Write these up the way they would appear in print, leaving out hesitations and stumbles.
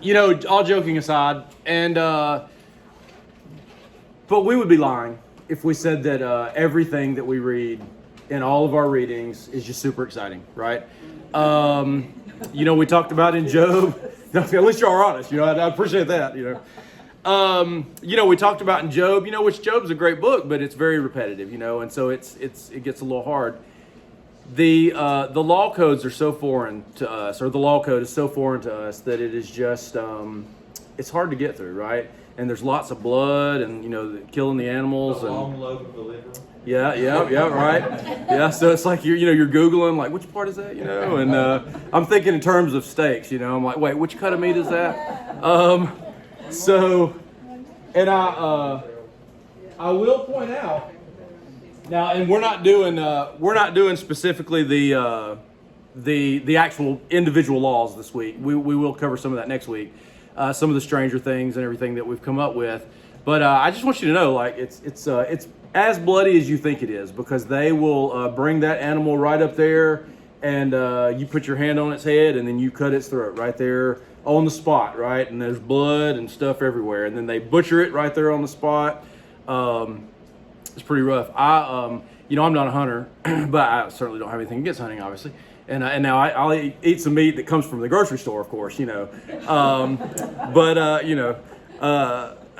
all joking aside, and but we would be lying if we said that everything that we read in all of our readings is just super exciting, right? We talked about in Job. At least you are honest. I appreciate that. We talked about in Job. Which Job's a great book, but it's very repetitive. And so it gets a little hard. The law codes are so foreign to us, or the law code is so foreign to us that it is just it's hard to get through, right? And there's lots of blood and killing the animals The and long lobe of the liver. yeah, right. Yeah, so it's like you're Googling like which part is that, and I'm thinking in terms of steaks, I'm like, wait, which cut of meat is that? So, and I will point out now, and we're not doing specifically the actual individual laws this week. We will cover some of that next week, some of the stranger things and everything that we've come up with. But I just want you to know, like it's as bloody as you think it is, because they will bring that animal right up there, and you put your hand on its head, and then you cut its throat right there on the spot, right? And there's blood and stuff everywhere, and then they butcher it right there on the spot. It's pretty rough. I'm not a hunter, but I certainly don't have anything against hunting, obviously. And now I'll eat some meat that comes from the grocery store, of course, I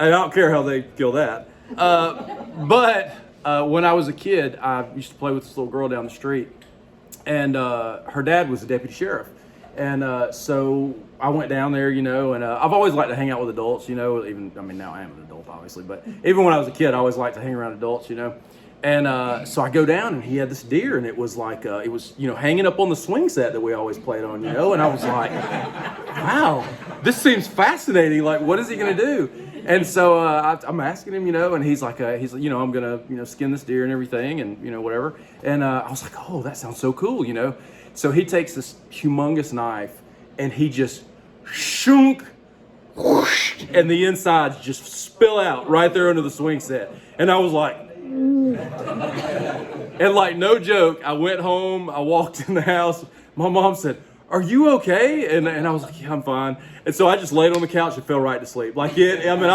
don't care how they kill that. But when I was a kid, I used to play with this little girl down the street, and her dad was a deputy sheriff. And so I went down there, and I've always liked to hang out with adults, now I am an adult, obviously, but even when I was a kid, I always liked to hang around adults, And so I go down, and he had this deer, and it was like, hanging up on the swing set that we always played on, and I was like, wow, this seems fascinating. Like, what is he going to do? And so I'm asking him, and he's like, I'm going to, skin this deer and everything and, whatever. And I was like, oh, that sounds so cool, So he takes this humongous knife and he just shunk, whoosh, and the insides just spill out right there under the swing set. And I was like, and like, no joke, I went home, I walked in the house. My mom said, are you okay? And I was like, yeah, I'm fine. And so I just laid on the couch and fell right to sleep. I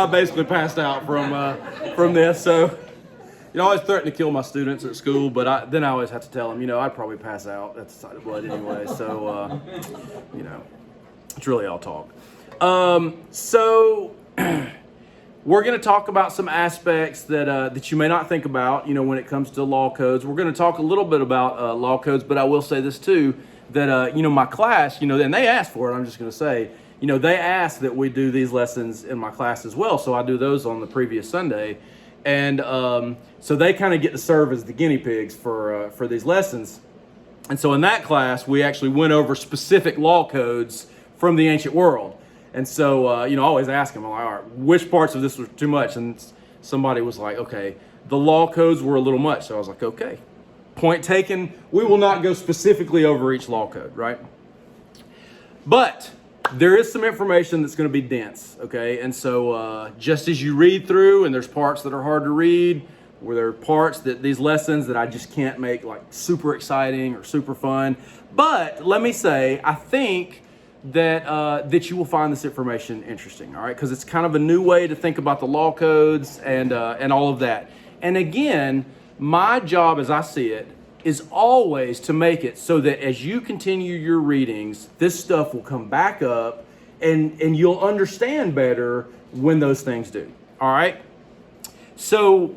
basically passed out from this. So, I always threaten to kill my students at school, but then I always have to tell them, I'd probably pass out. That's the sight of blood anyway. So, it's really all talk. So we're going to talk about some aspects that you may not think about, when it comes to law codes. We're going to talk a little bit about law codes, but I will say this too, that, my class, and they asked for it, I'm just going to say, they asked that we do these lessons in my class as well. So I do those on the previous Sunday. And so they kind of get to serve as the guinea pigs for these lessons. And so in that class, we actually went over specific law codes from the ancient world. And so, I always ask them, I'm like, all right, which parts of this were too much? And somebody was like, okay, the law codes were a little much. So I was like, okay, point taken. We will not go specifically over each law code, right? But there is some information that's going to be dense, okay? And so just as you read through, and there's parts that are hard to read, where there are parts that these lessons that I just can't make like super exciting or super fun. But let me say, I think that you will find this information interesting, all right? Because it's kind of a new way to think about the law codes and all of that. And again, my job as I see it is always to make it so that as you continue your readings, this stuff will come back up and you'll understand better when those things do, all right? So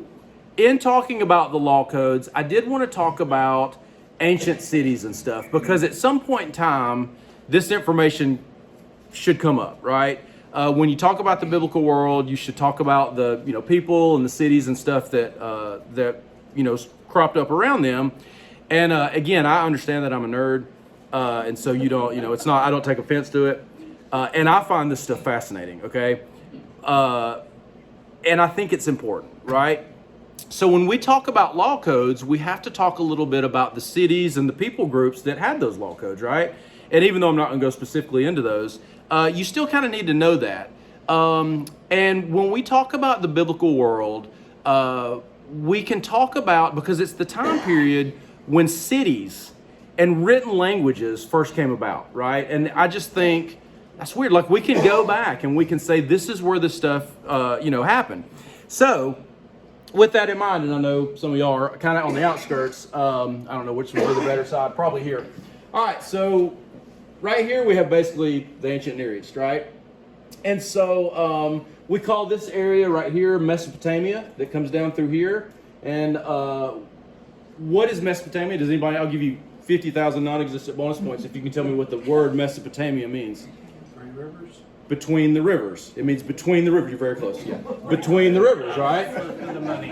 in talking about the law codes, I did want to talk about ancient cities and stuff, because at some point in time, this information should come up, right? When you talk about the biblical world, you should talk about the people and the cities and stuff that cropped up around them. And again, I understand that I'm a nerd, and so you don't, it's not. I don't take offense to it, and I find this stuff fascinating. Okay, and I think it's important, right? So when we talk about law codes, we have to talk a little bit about the cities and the people groups that had those law codes, right? And even though I'm not going to go specifically into those, you still kind of need to know that. And when we talk about the biblical world, we can talk about, because it's the time period when cities and written languages first came about, right? And I just think, that's weird. Like, we can go back and we can say this is where this stuff, happened. So, with that in mind, and I know some of y'all are kind of on the outskirts. I don't know which one's the better side. Probably here. All right. So, right here we have basically the ancient Near East, right? And so we call this area right here Mesopotamia. That comes down through here. And what is Mesopotamia? Does anybody? I'll give you 50,000 non-existent bonus points if you can tell me what the word Mesopotamia means. Rivers? Between the rivers. It means between the rivers. You're very close. Yeah. Between the rivers, right? The money.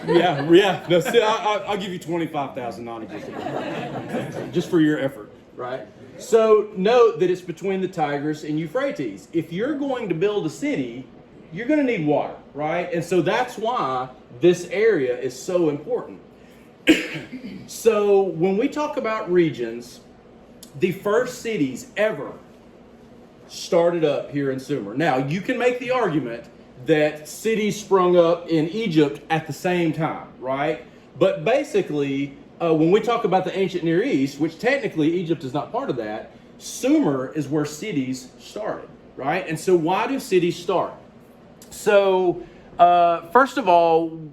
Yeah. No, see, I'll give you 25,000 non-existent bonus points just for your effort, right? So note that it's between the Tigris and Euphrates. If you're going to build a city, you're going to need water, right? And so that's why this area is so important. So when we talk about regions, the first cities ever started up here in Sumer. Now, you can make the argument that cities sprung up in Egypt at the same time, right? But basically, when we talk about the ancient Near East, which technically Egypt is not part of that, Sumer is where cities started, right? And so why do cities start? So, first of all,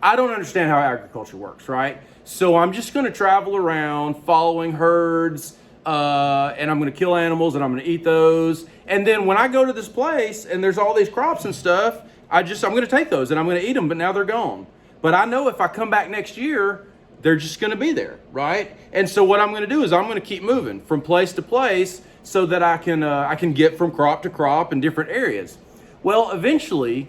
I don't understand how agriculture works, right? So I'm just going to travel around following herds, and I'm going to kill animals and I'm going to eat those. And then when I go to this place and there's all these crops and stuff, I'm going to take those and I'm going to eat them, but now they're gone. But I know if I come back next year, they're just going to be there, right? And so what I'm going to do is I'm going to keep moving from place to place so that I can get from crop to crop in different areas. Well, eventually,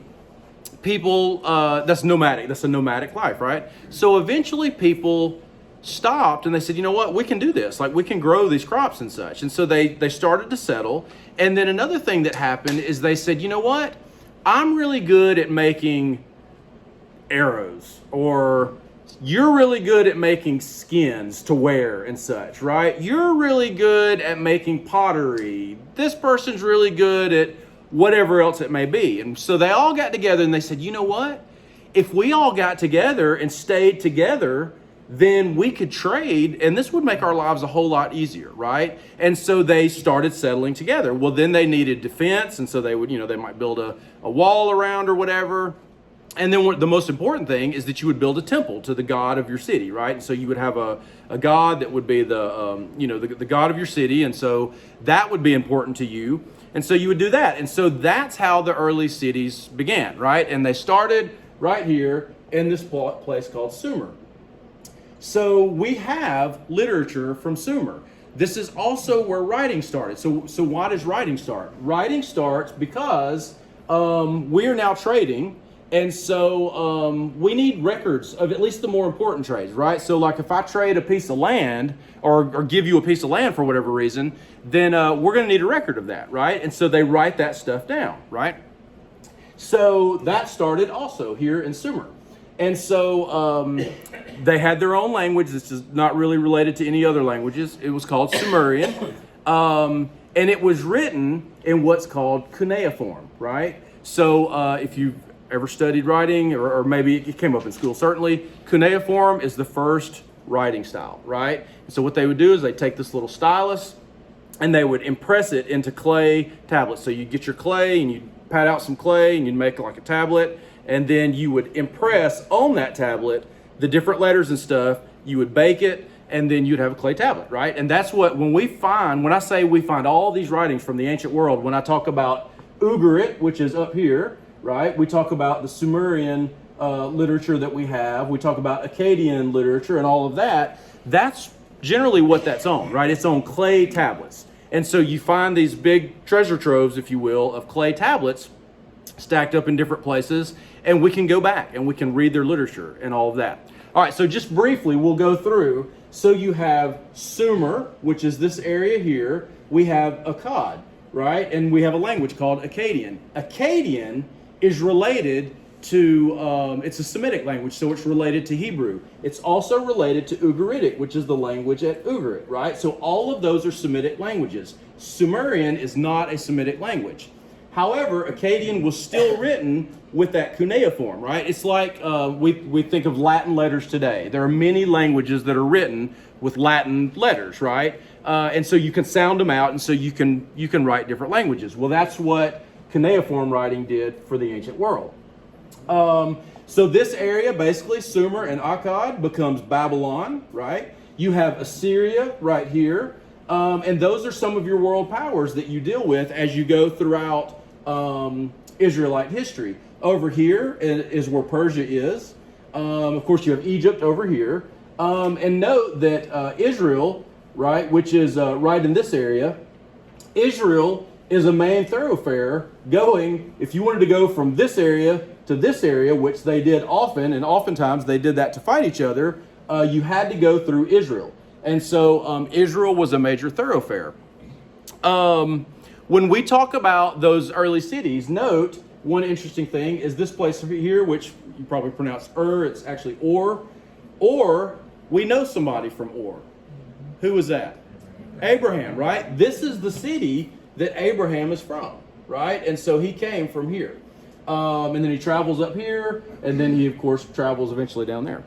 people, that's nomadic. That's a nomadic life, right? So eventually people stopped and they said, you know what, we can do this. Like, we can grow these crops and such. And so they started to settle. And then another thing that happened is they said, you know what, I'm really good at making arrows, or you're really good at making skins to wear and such, right? You're really good at making pottery. This person's really good at whatever else it may be. And so they all got together and they said, you know what? If we all got together and stayed together, then we could trade and this would make our lives a whole lot easier, right? And so they started settling together. Well, then they needed defense, and so they would, they might build a wall around or whatever. And then the most important thing is that you would build a temple to the god of your city, right? And so you would have a god that would be the god of your city, and so that would be important to you. And so you would do that. And so that's how the early cities began, right? And they started right here in this place called Sumer. So we have literature from Sumer. This is also where writing started. So why does writing start? Writing starts because we are now trading. And so we need records of at least the more important trades, right? So like if I trade a piece of land or give you a piece of land for whatever reason, then we're going to need a record of that, right? And so they write that stuff down, right? So that started also here in Sumer. And so they had their own language. This is not really related to any other languages. It was called Sumerian. And it was written in what's called cuneiform, right? So if you've ever studied writing, or maybe it came up in school, certainly, cuneiform is the first writing style, right? And so what they would do is they'd take this little stylus and they would impress it into clay tablets. So you'd get your clay and you'd pat out some clay and you'd make like a tablet, and then you would impress on that tablet the different letters and stuff. You would bake it, and then you'd have a clay tablet, right? And that's what, when I say we find all these writings from the ancient world, when I talk about Ugaritic, which is up here, right? We talk about the Sumerian literature that we have. We talk about Akkadian literature and all of that. That's generally what that's on, right? It's on clay tablets. And so you find these big treasure troves, if you will, of clay tablets stacked up in different places, and we can go back and we can read their literature and all of that. All right, so just briefly, we'll go through. So you have Sumer, which is this area here. We have Akkad, right? And we have a language called Akkadian. Akkadian is related to, it's a Semitic language, so it's related to Hebrew. It's also related to Ugaritic, which is the language at Ugarit, right? So all of those are Semitic languages. Sumerian is not a Semitic language. However, Akkadian was still written with that cuneiform, right? It's like we think of Latin letters today. There are many languages that are written with Latin letters, right? And so you can sound them out, and so you can write different languages. Well, that's what cuneiform writing did for the ancient world. So this area, basically, Sumer and Akkad, becomes Babylon, right? You have Assyria right here. And those are some of your world powers that you deal with as you go throughout Israelite history. Over here is where Persia is. Of course, you have Egypt over here. And note that Israel, right, which is right in this area, Israel is a main thoroughfare going, if you wanted to go from this area to this area, which they did often, and oftentimes they did that to fight each other, you had to go through Israel. And so Israel was a major thoroughfare. When we talk about those early cities, note one interesting thing is this place here, which you probably pronounce it's actually Or. Or, we know somebody from Or. Who was that? Abraham, right? This is the city that Abraham is from, right? And so he came from here. And then he travels up here, and then he, of course, travels eventually down there.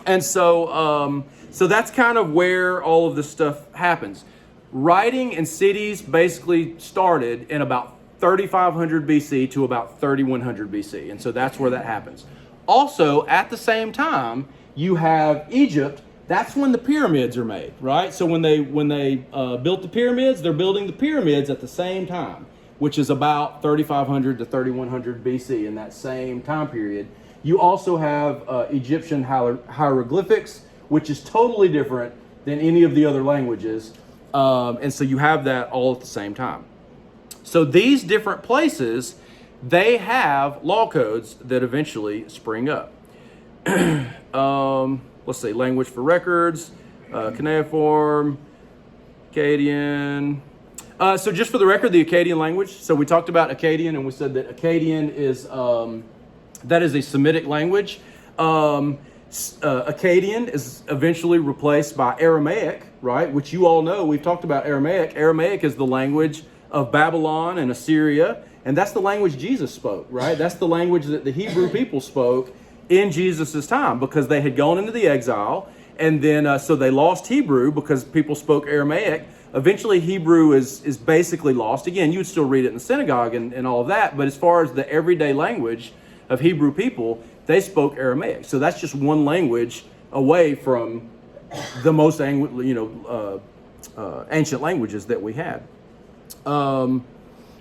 And so, so that's kind of where all of this stuff happens. Writing in cities basically started in about 3500 BC to about 3100 BC. And so that's where that happens. Also, at the same time, you have Egypt. That's when the pyramids are made, right? So when they built the pyramids, they're building the pyramids at the same time, which is about 3500 to 3100 BC in that same time period. You also have Egyptian hieroglyphics, which is totally different than any of the other languages. And so you have that all at the same time. So these different places, they have law codes that eventually spring up. Let's see, language for records, cuneiform, Akkadian. So just for the record, the Akkadian language. So we talked about Akkadian, and we said that Akkadian is that is a Semitic language. Akkadian is eventually replaced by Aramaic, right? Which you all know. We've talked about Aramaic. Aramaic is the language of Babylon and Assyria, and that's the language Jesus spoke, right? That's the language that the Hebrew people spoke in Jesus' time, because they had gone into the exile, and then so they lost Hebrew because people spoke Aramaic. Eventually, Hebrew is basically lost. Again, you would still read it in the synagogue and all of that, but as far as the everyday language of Hebrew people, they spoke Aramaic. So that's just one language away from the most ancient languages that we had. All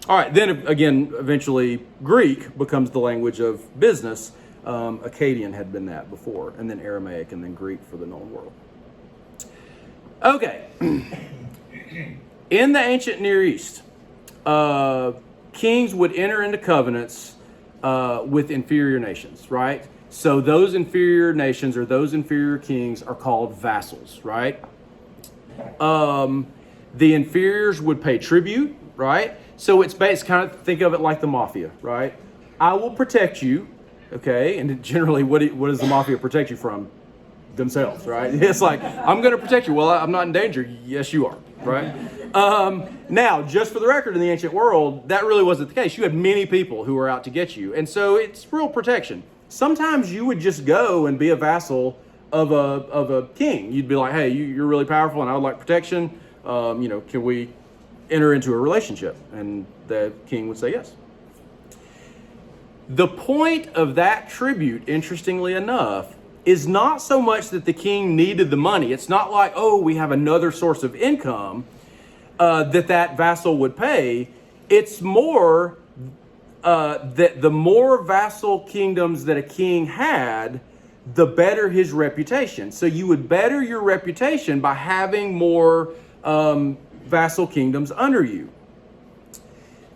right, then again, eventually Greek becomes the language of business. Akkadian had been that before, and then Aramaic, and then Greek for the known world. Okay. In the ancient Near East, kings would enter into covenants with inferior nations, right? So those inferior nations or those inferior kings are called vassals, right? The inferiors would pay tribute, right? So it's kind of, think of it like the mafia, right? I will protect you, okay? And generally, what does the mafia protect you from? Themselves, right? It's like, I'm going to protect you. Well, I'm not in danger. Yes, you are, right? Now, just for the record, in the ancient world, that really wasn't the case. You had many people who were out to get you. And so it's real protection. Sometimes you would just go and be a vassal of a king. You'd be like, hey, you're really powerful and I would like protection. Can we enter into a relationship? And the king would say yes. The point of that tribute, interestingly enough, is not so much that the king needed the money. It's not like, oh, we have another source of income that vassal would pay. It's more that the more vassal kingdoms that a king had, the better his reputation. So you would better your reputation by having more vassal kingdoms under you.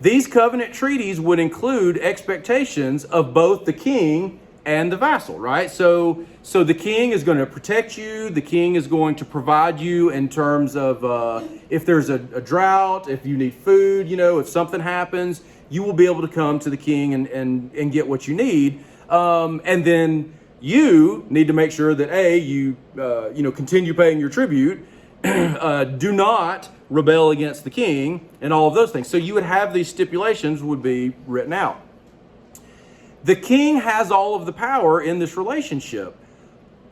These covenant treaties would include expectations of both the king and the vassal, right? So the king is going to protect you. The king is going to provide you in terms of if there's a drought, if you need food, if something happens, you will be able to come to the king and get what you need. And then you need to make sure that you continue paying your tribute, do not rebel against the king, and all of those things. So you would have these stipulations would be written out. The king has all of the power in this relationship,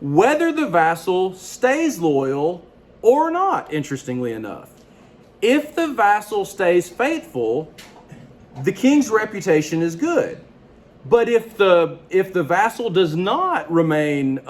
whether the vassal stays loyal or not, interestingly enough. If the vassal stays faithful, the king's reputation is good. But if the vassal does not remain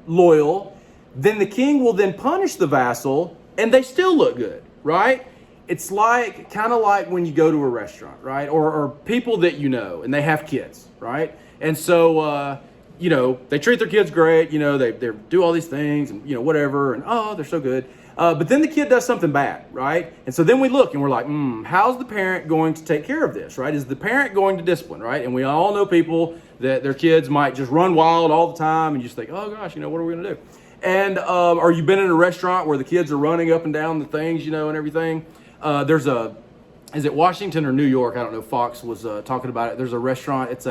loyal, then the king will then punish the vassal, and they still look good, right? It's like kind of like when you go to a restaurant, right? Or people that you know, and they have kids, right? And so they treat their kids great, they do all these things and whatever, and oh, they're so good. But then the kid does something bad, right? And so then we look and we're like, how's the parent going to take care of this, right? Is the parent going to discipline, right? And we all know people that their kids might just run wild all the time, and you just think, oh gosh, what are we going to do? And or you've been in a restaurant where the kids are running up and down the things, and everything. Is it Washington or New York? I don't know. Fox was talking about it. There's a restaurant. It's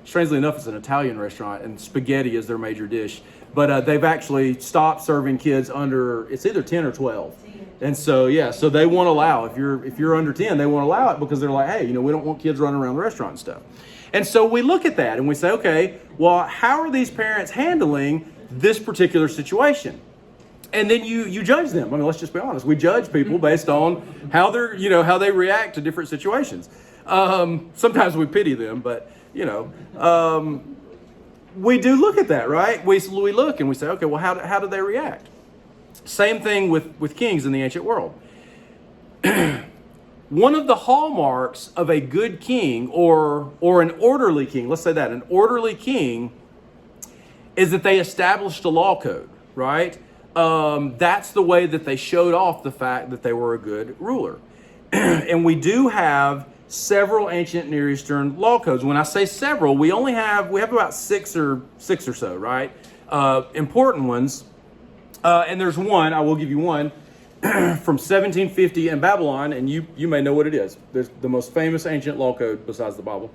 strangely enough, it's an Italian restaurant, and spaghetti is their major dish. But they've actually stopped serving kids under, it's either 10 or 12. And so, so they won't allow, if you're under 10, they won't allow it because they're like, hey, we don't want kids running around the restaurant and stuff. And so we look at that and we say, okay, well, how are these parents handling this particular situation? And then you judge them. I mean, let's just be honest. We judge people based on how they're, how they react to different situations. Sometimes we pity them, but, we do look at that, right? We look and we say, okay, well, how do they react? Same thing with kings in the ancient world. One of the hallmarks of a good king or an orderly king, let's say that, an orderly king, is that they established a law code, right? That's the way that they showed off the fact that they were a good ruler. And we do have several ancient Near Eastern law codes. When I say several, we have about six or so, right? Important ones. And there's one, I will give you one, from 1750 in Babylon, and you may know what it is. There's the most famous ancient law code besides the Bible.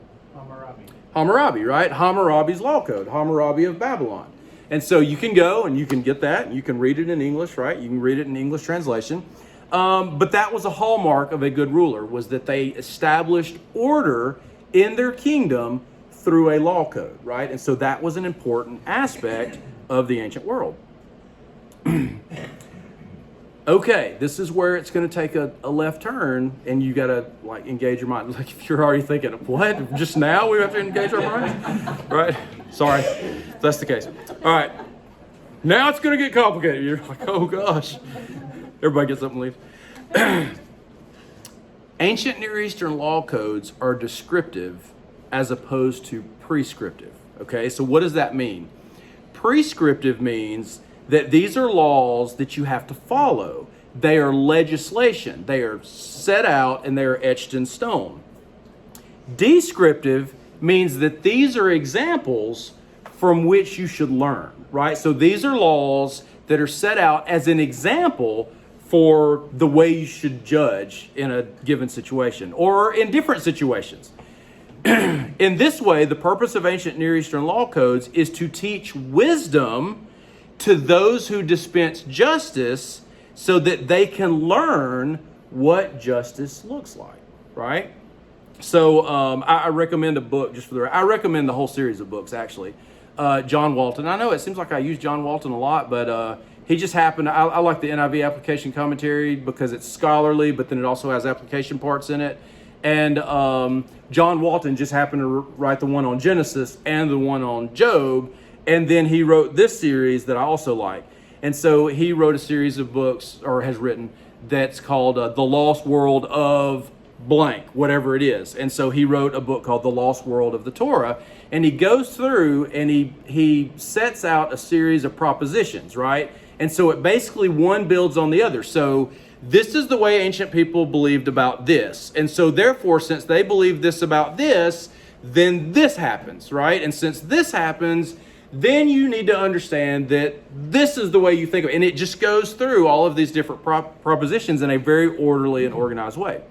Hammurabi, right? Hammurabi's law code, Hammurabi of Babylon. And so you can go and you can get that, and you can read it in English, right? You can read it in English translation. But that was a hallmark of a good ruler, was that they established order in their kingdom through a law code, right? And so that was an important aspect of the ancient world. Okay, this is where it's going to take a left turn, and you got to engage your mind. Like if you're already thinking, what? Just now we have to engage our minds? Right? Sorry, if that's the case. All right, now it's going to get complicated. You're like, oh gosh. Everybody gets up and leaves. Ancient Near Eastern law codes are descriptive as opposed to prescriptive. Okay, so what does that mean? Prescriptive means that these are laws that you have to follow. They are legislation. They are set out and they are etched in stone. Descriptive means that these are examples from which you should learn, right? So these are laws that are set out as an example for the way you should judge in a given situation or in different situations. In this way, the purpose of ancient Near Eastern law codes is to teach wisdom to those who dispense justice so that they can learn what justice looks like, right? So I recommend a book just for I recommend the whole series of books, actually. John Walton. I know it seems like I use John Walton a lot, but he just happened, I like the NIV application commentary because it's scholarly, but then it also has application parts in it. And John Walton just happened to write the one on Genesis and the one on Job. And then he wrote this series that I also like. And so he wrote a series of books, or has written, that's called The Lost World of blank, whatever it is. And so he wrote a book called The Lost World of the Torah. And he goes through and he sets out a series of propositions, right? And so it basically one builds on the other. So this is the way ancient people believed about this. And so therefore, since they believe this about this, then this happens, right? And since this happens, then you need to understand that this is the way you think of it. And it just goes through all of these different propositions in a very orderly and organized way.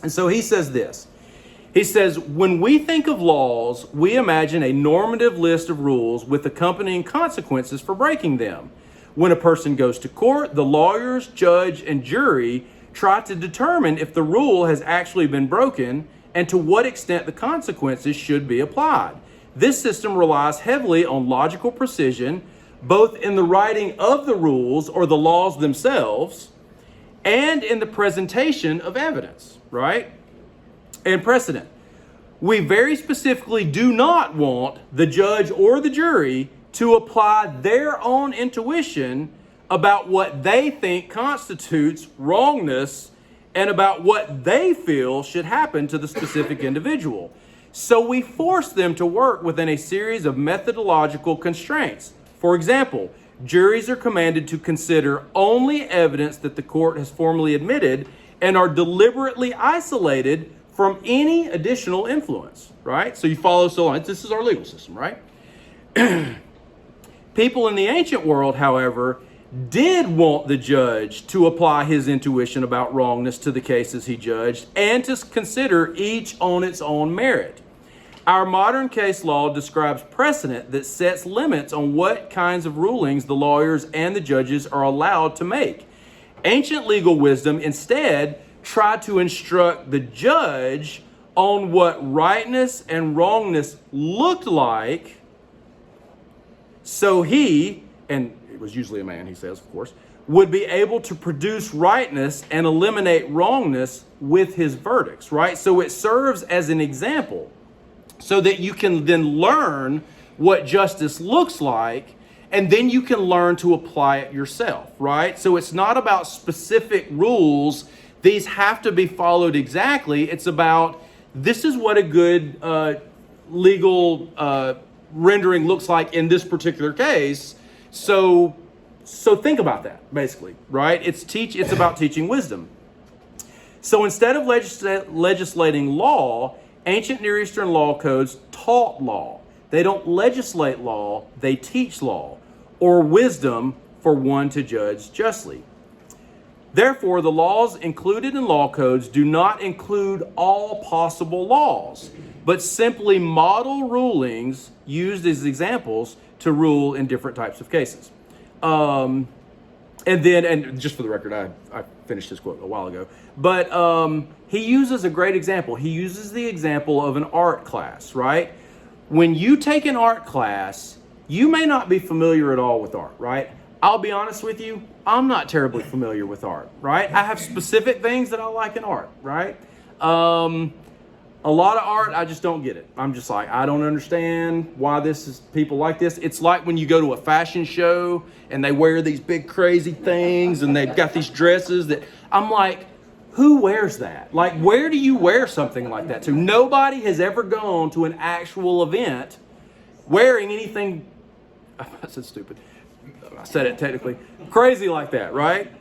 And so he says this. He says, when we think of laws, we imagine a normative list of rules with accompanying consequences for breaking them. When a person goes to court, the lawyers, judge, and jury try to determine if the rule has actually been broken and to what extent the consequences should be applied. This system relies heavily on logical precision, both in the writing of the rules or the laws themselves and in the presentation of evidence, right? And precedent. We very specifically do not want the judge or the jury to apply their own intuition about what they think constitutes wrongness and about what they feel should happen to the specific individual. So we force them to work within a series of methodological constraints. For example, juries are commanded to consider only evidence that the court has formally admitted and are deliberately isolated from any additional influence, right? So you follow so on. This is our legal system, right? People in the ancient world, however, did want the judge to apply his intuition about wrongness to the cases he judged and to consider each on its own merit. Our modern case law describes precedent that sets limits on what kinds of rulings the lawyers and the judges are allowed to make. Ancient legal wisdom instead tried to instruct the judge on what rightness and wrongness looked like, so he, and it was usually a man, he says, of course, would be able to produce rightness and eliminate wrongness with his verdicts, right? So it serves as an example so that you can then learn what justice looks like, and then you can learn to apply it yourself, right? So it's not about specific rules. These have to be followed exactly. It's about, this is what a good legal rendering looks like in this particular case. So think about that, basically, right? It's about teaching wisdom. So instead of legislating law, ancient Near Eastern law codes taught law. They don't legislate law, they teach law, or wisdom for one to judge justly. Therefore, the laws included in law codes do not include all possible laws, but simply model rulings used as examples to rule in different types of cases. And just for the record, I finished this quote a while ago, but he uses a great example. He uses the example of an art class, right? When you take an art class, you may not be familiar at all with art, right? I'll be honest with you, I'm not terribly familiar with art, right? I have specific things that I like in art, right? A lot of art, I just don't get it. I'm just like, I don't understand why people like this. It's like when you go to a fashion show and they wear these big crazy things and they've got these dresses that I'm like, who wears that? Like, where do you wear something like that to? Nobody has ever gone to an actual event wearing anything, I said stupid. I said it technically, crazy like that, right?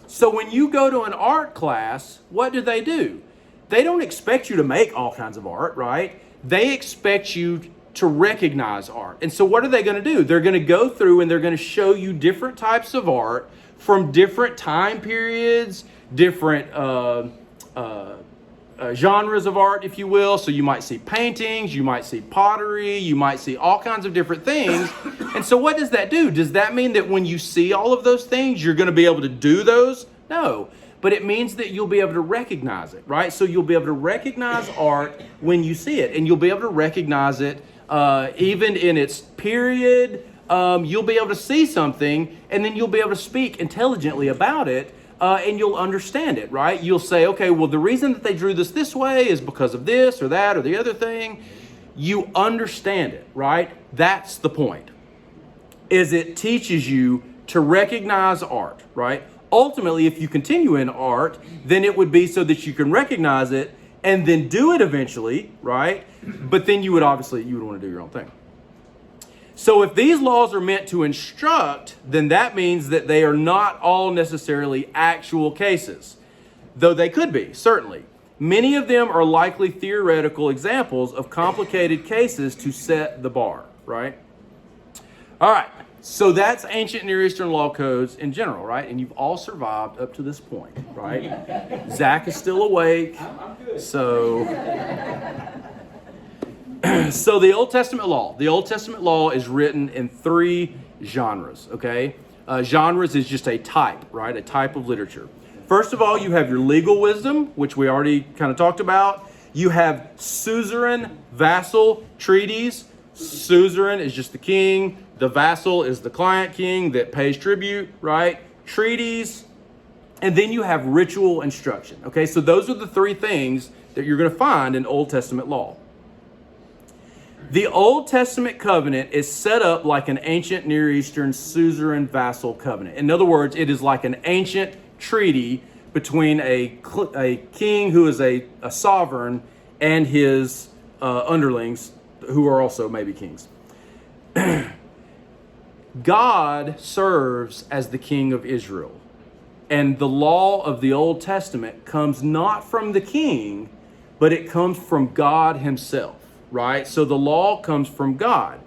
So when you go to an art class, what do? They don't expect you to make all kinds of art, right? They expect you to recognize art. And so what are they going to do? They're going to go through and they're going to show you different types of art from different time periods, different genres of art, if you will. So you might see paintings, you might see pottery, you might see all kinds of different things. And so what does that do? Does that mean that when you see all of those things, you're going to be able to do those? No. But it means that you'll be able to recognize it, right? So you'll be able to recognize art when you see it, and you'll be able to recognize it even in its period. You'll be able to see something, and then you'll be able to speak intelligently about it, and you'll understand it, right? You'll say, okay, well, the reason that they drew this way is because of this or that or the other thing. You understand it, right? That's the point, is it teaches you to recognize art, right? Ultimately, if you continue in art, then it would be so that you can recognize it and then do it eventually, right? But then you would want to do your own thing. So if these laws are meant to instruct, then that means that they are not all necessarily actual cases, though they could be, certainly. Many of them are likely theoretical examples of complicated cases to set the bar, right? All right. So that's ancient Near Eastern law codes in general, right? And you've all survived up to this point, right? Zach is still awake. I'm good. So the Old Testament law. The Old Testament law is written in 3 genres, okay? Genres is just a type, right? A type of literature. First of all, you have your legal wisdom, which we already kind of talked about. You have suzerain-vassal treaties. Suzerain is just the king. The vassal is the client king that pays tribute, right? Treaties. And then you have ritual instruction. Okay, so those are the three things that you're going to find in Old Testament law. The Old Testament covenant is set up like an ancient Near Eastern suzerain-vassal covenant. In other words, it is like an ancient treaty between a king who is a sovereign and his underlings who are also maybe kings. God serves as the king of Israel. And the law of the Old Testament comes not from the king, but it comes from God himself, right? So the law comes from God.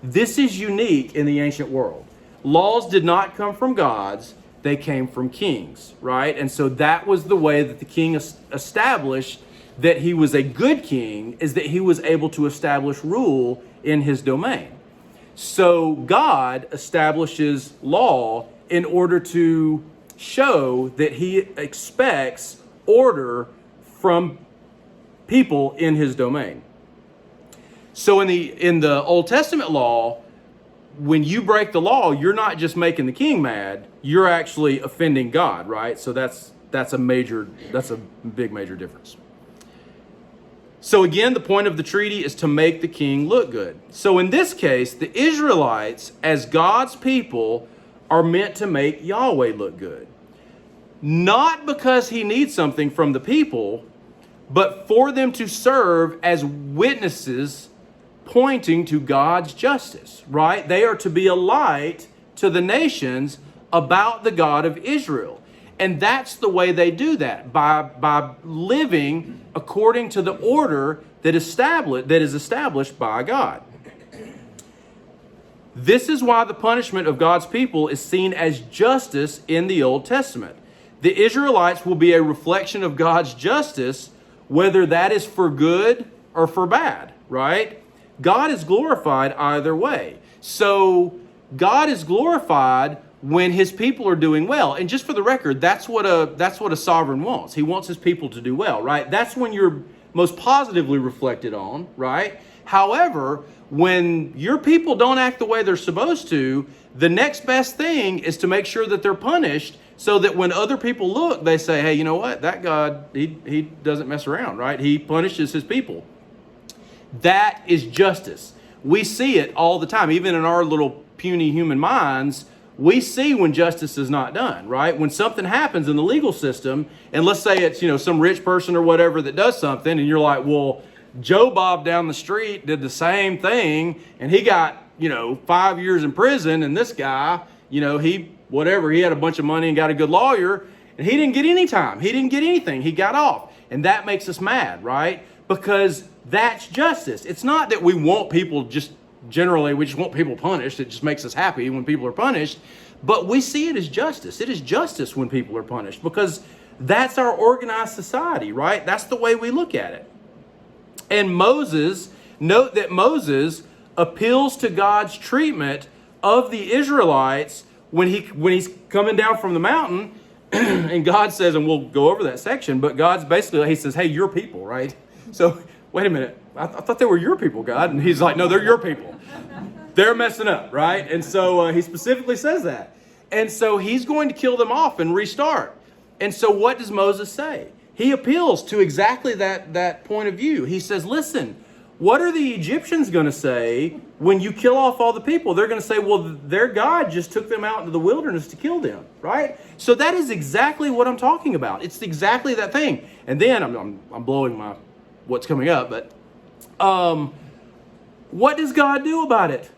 This is unique in the ancient world. Laws did not come from gods, they came from kings, right? And so that was the way that the king established that he was a good king, is that he was able to establish rule in his domain. So God establishes law in order to show that he expects order from people in his domain. So in the Old Testament law, when you break the law, you're not just making the king mad, you're actually offending God, right? So that's a big major difference. So again, the point of the treaty is to make the king look good. So in this case, the Israelites, as God's people, are meant to make Yahweh look good. Not because he needs something from the people, but for them to serve as witnesses pointing to God's justice, right? They are to be a light to the nations about the God of Israel. And that's the way they do that, by living according to the order that is established by God. This is why the punishment of God's people is seen as justice in the Old Testament. The Israelites will be a reflection of God's justice, whether that is for good or for bad, right? God is glorified either way. So God is glorified when his people are doing well. And just for the record, that's what a sovereign wants. He wants his people to do well, right? That's when you're most positively reflected on, right? However, when your people don't act the way they're supposed to, the next best thing is to make sure that they're punished, so that when other people look, they say, hey, you know what? That God, he doesn't mess around, right? He punishes his people. That is justice. We see it all the time. Even in our little puny human minds, we see when justice is not done, right? When something happens in the legal system, and let's say it's, some rich person or whatever that does something, and you're like, well, Joe Bob down the street did the same thing, and he got, 5 years in prison, and this guy, he had a bunch of money and got a good lawyer, and he didn't get any time. He didn't get anything. He got off. And that makes us mad, right? Because that's justice. It's not that we want people we just want people punished. It just makes us happy when people are punished. But we see it as justice. It is justice when people are punished, because that's our organized society, right? That's the way we look at it. And note that Moses appeals to God's treatment of the Israelites when he's coming down from the mountain, and God says, and we'll go over that section, but God's basically, he says, hey, your people, right? So, wait a minute, I thought they were your people, God. And he's like, no, they're your people. They're messing up, right? And so he specifically says that. And so he's going to kill them off and restart. And so what does Moses say? He appeals to exactly that point of view. He says, listen, what are the Egyptians going to say when you kill off all the people? They're going to say, well, their God just took them out into the wilderness to kill them, right? So that is exactly what I'm talking about. It's exactly that thing. And then I'm blowing my what's coming up, but what does God do about it?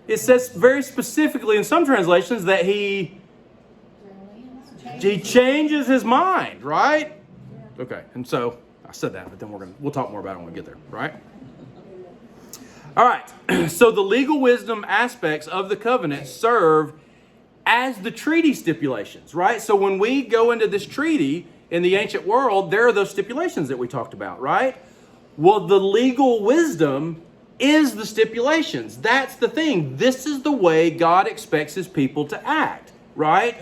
It says very specifically in some translations that he changes his mind, right? Okay, and so I said that, but then we'll talk more about it when we get there, right? All right, so the legal wisdom aspects of the covenant serve as the treaty stipulations, right? So when we go into this treaty in the ancient world, there are those stipulations that we talked about, right? Well, the legal wisdom is the stipulations. That's the thing. This is the way God expects his people to act, right?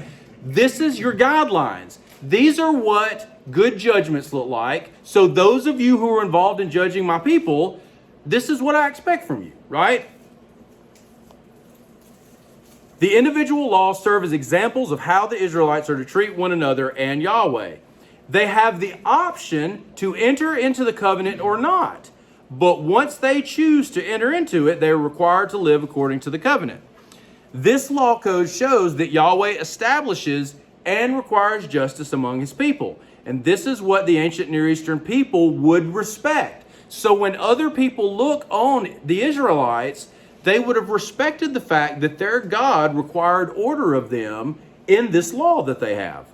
This is your guidelines. These are what good judgments look like. So those of you who are involved in judging my people, this is what I expect from you, right? The individual laws serve as examples of how the Israelites are to treat one another and Yahweh. They have the option to enter into the covenant or not. But once they choose to enter into it, they are required to live according to the covenant. This law code shows that Yahweh establishes and requires justice among his people. And this is what the ancient Near Eastern people would respect. So when other people look on the Israelites, they would have respected the fact that their God required order of them in this law that they have.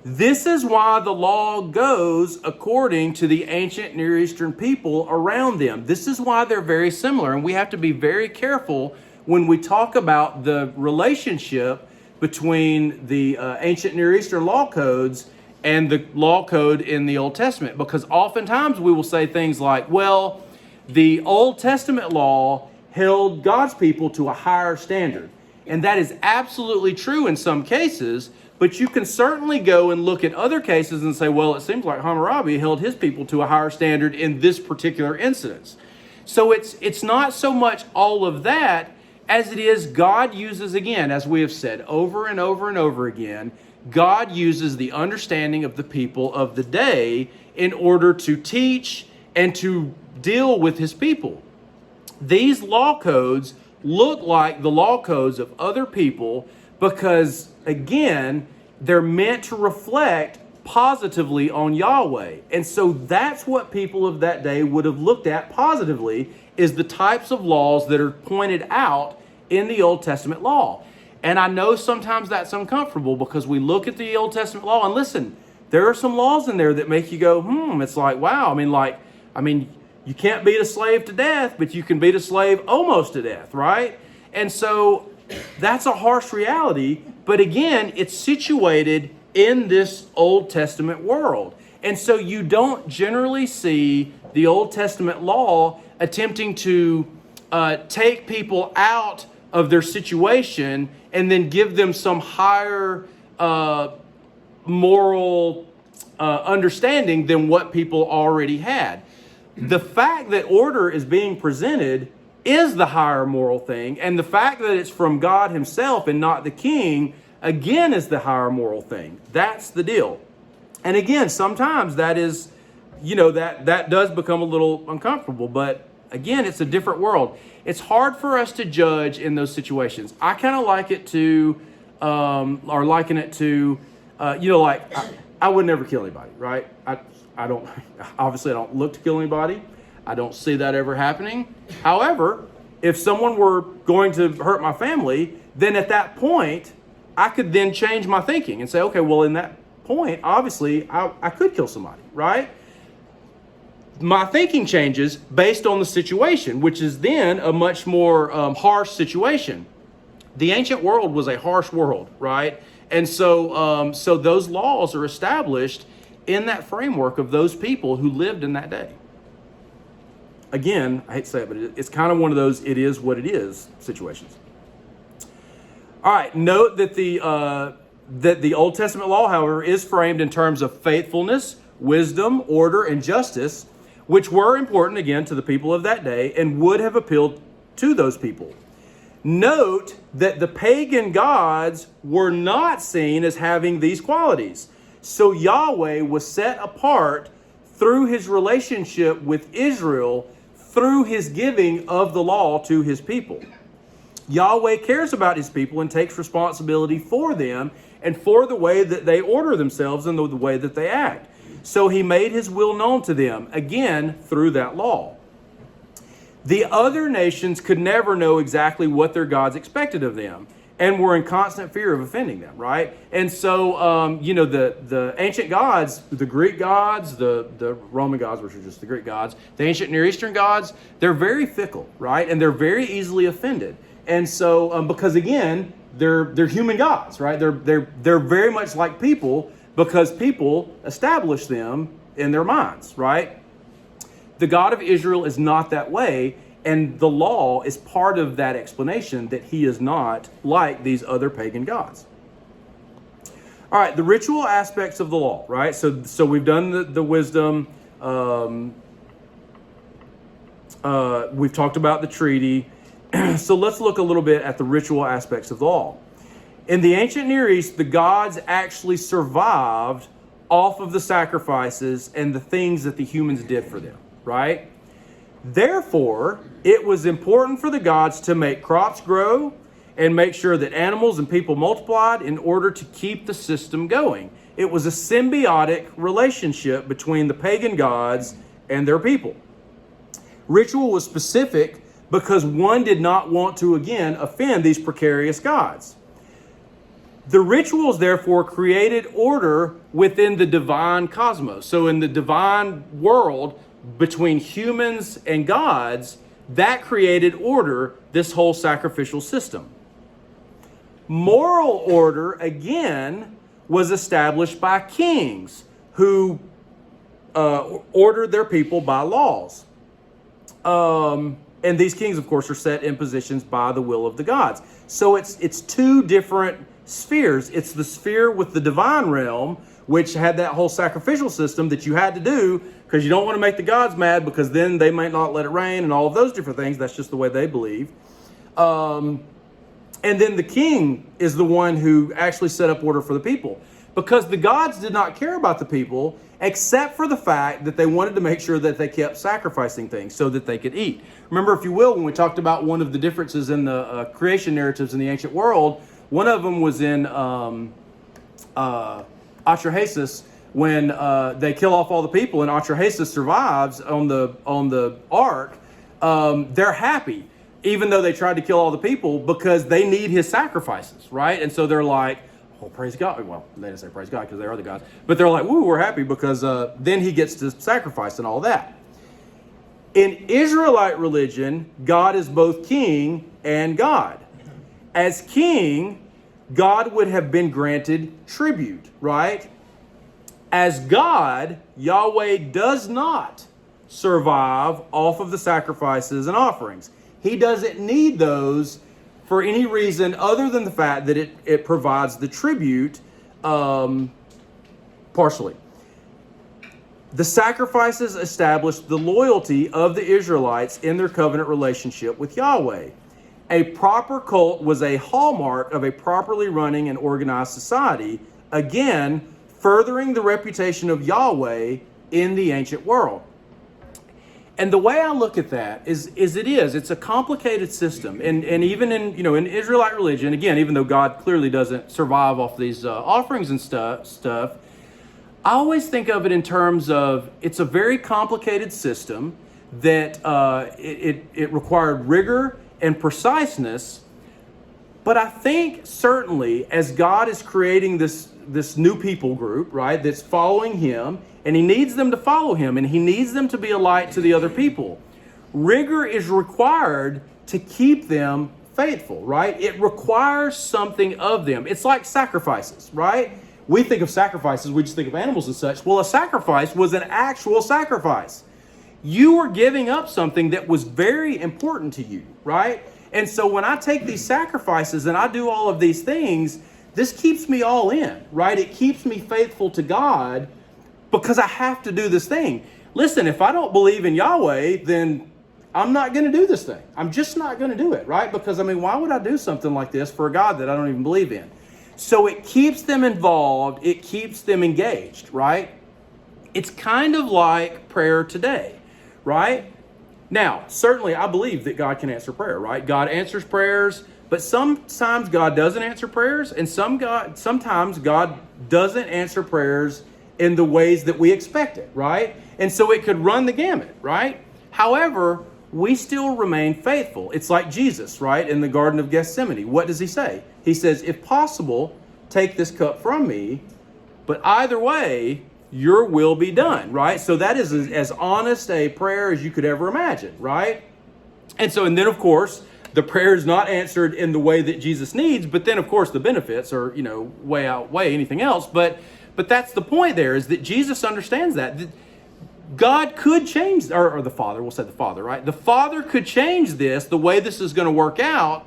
This is why the law goes according to the ancient Near Eastern people around them. This is why they're very similar, and we have to be very careful when we talk about the relationship between the ancient Near Eastern law codes and the law code in the Old Testament, because oftentimes we will say things like, well, the Old Testament law held God's people to a higher standard. And that is absolutely true in some cases, but you can certainly go and look at other cases and say, well, it seems like Hammurabi held his people to a higher standard in this particular instance. So it's not so much all of that as it is God uses, again, as we have said over and over and over again, God uses the understanding of the people of the day in order to teach and to deal with his people. These law codes look like the law codes of other people because, again, they're meant to reflect positively on Yahweh. And so that's what people of that day would have looked at positively, is the types of laws that are pointed out in the Old Testament law. And I know sometimes that's uncomfortable because we look at the Old Testament law and listen, there are some laws in there that make you go, it's like, wow. I mean, you can't beat a slave to death, but you can beat a slave almost to death, right? And so that's a harsh reality. But again, it's situated in this Old Testament world. And so you don't generally see the Old Testament law attempting to take people out of their situation and then give them some higher moral understanding than what people already had. The fact that order is being presented is the higher moral thing, and the fact that it's from God himself and not the king, again, is the higher moral thing. That's the deal. And again, sometimes that is, that does become a little uncomfortable, but again, it's a different world. It's hard for us to judge in those situations. I kind of like it to, or liken it to, I would never kill anybody, right? I don't look to kill anybody. I don't see that ever happening. However, if someone were going to hurt my family, then at that point, I could then change my thinking and say, okay, well, in that point, obviously, I could kill somebody, right? My thinking changes based on the situation, which is then a much more harsh situation. The ancient world was a harsh world, right? And so those laws are established in that framework of those people who lived in that day. Again, I hate to say it, but it's kind of one of those it is what it is situations. All right, note that the Old Testament law, however, is framed in terms of faithfulness, wisdom, order, and justice, which were important, again, to the people of that day and would have appealed to those people. Note that the pagan gods were not seen as having these qualities. So Yahweh was set apart through his relationship with Israel, through his giving of the law to his people. Yahweh cares about his people and takes responsibility for them and for the way that they order themselves and the way that they act. So he made his will known to them, again, through that law. The other nations could never know exactly what their gods expected of them and were in constant fear of offending them, right? And so, the ancient gods, the Greek gods, the Roman gods, which are just the Greek gods, the ancient Near Eastern gods, they're very fickle, right? And they're very easily offended. And so, because again, they're human gods, right? They're very much like people because people establish them in their minds, right? The God of Israel is not that way, and the law is part of that explanation that he is not like these other pagan gods. All right, the ritual aspects of the law, right? So we've done the wisdom. We've talked about the treaty. So let's look a little bit at the ritual aspects of the law. In the ancient Near East, the gods actually survived off of the sacrifices and the things that the humans did for them, right? Therefore, it was important for the gods to make crops grow and make sure that animals and people multiplied in order to keep the system going. It was a symbiotic relationship between the pagan gods and their people. Ritual was specific because one did not want to, again, offend these precarious gods. The rituals, therefore, created order within the divine cosmos. So in the divine world, between humans and gods, that created order, this whole sacrificial system. Moral order, again, was established by kings who ordered their people by laws. And these kings, of course, are set in positions by the will of the gods. So it's two different spheres. It's the sphere with the divine realm, which had that whole sacrificial system that you had to do because you don't want to make the gods mad because then they might not let it rain and all of those different things. That's just the way they believe. And then the king is the one who actually set up order for the people, because the gods did not care about the people except for the fact that they wanted to make sure that they kept sacrificing things so that they could eat. Remember, if you will, when we talked about one of the differences in the creation narratives in the ancient world, one of them was in Atrahasis, when they kill off all the people and Atrahasis survives on the ark. They're happy, even though they tried to kill all the people, because they need his sacrifices, right? And so they're like, oh, praise God. Well, they didn't say praise God because they are the gods. But they're like, woo, we're happy because then he gets to sacrifice and all that. In Israelite religion, God is both king and God. As king, God would have been granted tribute, right? As God, Yahweh does not survive off of the sacrifices and offerings. He doesn't need those for any reason other than the fact that it provides the tribute partially. The sacrifices established the loyalty of the Israelites in their covenant relationship with Yahweh. A proper cult was a hallmark of a properly running and organized society, again, furthering the reputation of Yahweh in the ancient world. And the way I look at that is it's a complicated system. And even in Israelite religion, again, even though God clearly doesn't survive off these offerings and stuff, I always think of it in terms of it's a very complicated system that it required rigor and preciseness. But I think certainly as God is creating this new people group, right, that's following him, and he needs them to follow him, and he needs them to be a light to the other people, rigor is required to keep them faithful, right? It requires something of them. It's like sacrifices, right? We think of sacrifices, we just think of animals and such. Well, a sacrifice was an actual sacrifice. You were giving up something that was very important to you, right? And so when I take these sacrifices and I do all of these things, this keeps me all in, right? It keeps me faithful to God because I have to do this thing. Listen, if I don't believe in Yahweh, then I'm not going to do this thing. I'm just not going to do it, right? Because, why would I do something like this for a God that I don't even believe in? So it keeps them involved. It keeps them engaged, right? It's kind of like prayer today, right? Now, certainly I believe that God can answer prayer, right? God answers prayers, but sometimes God doesn't answer prayers, and sometimes God doesn't answer prayers in the ways that we expect it, right? And so it could run the gamut, right? However, we still remain faithful. It's like Jesus, right? In the Garden of Gethsemane. What does he say? He says, if possible, take this cup from me, but either way, your will be done, right? So that is as honest a prayer as you could ever imagine, right? And then, of course, the prayer is not answered in the way that Jesus needs, but then, of course, the benefits are, way outweigh anything else. But that's the point there, is that Jesus understands that God could change, or the Father, we'll say the Father, right? The Father could change this, the way this is going to work out,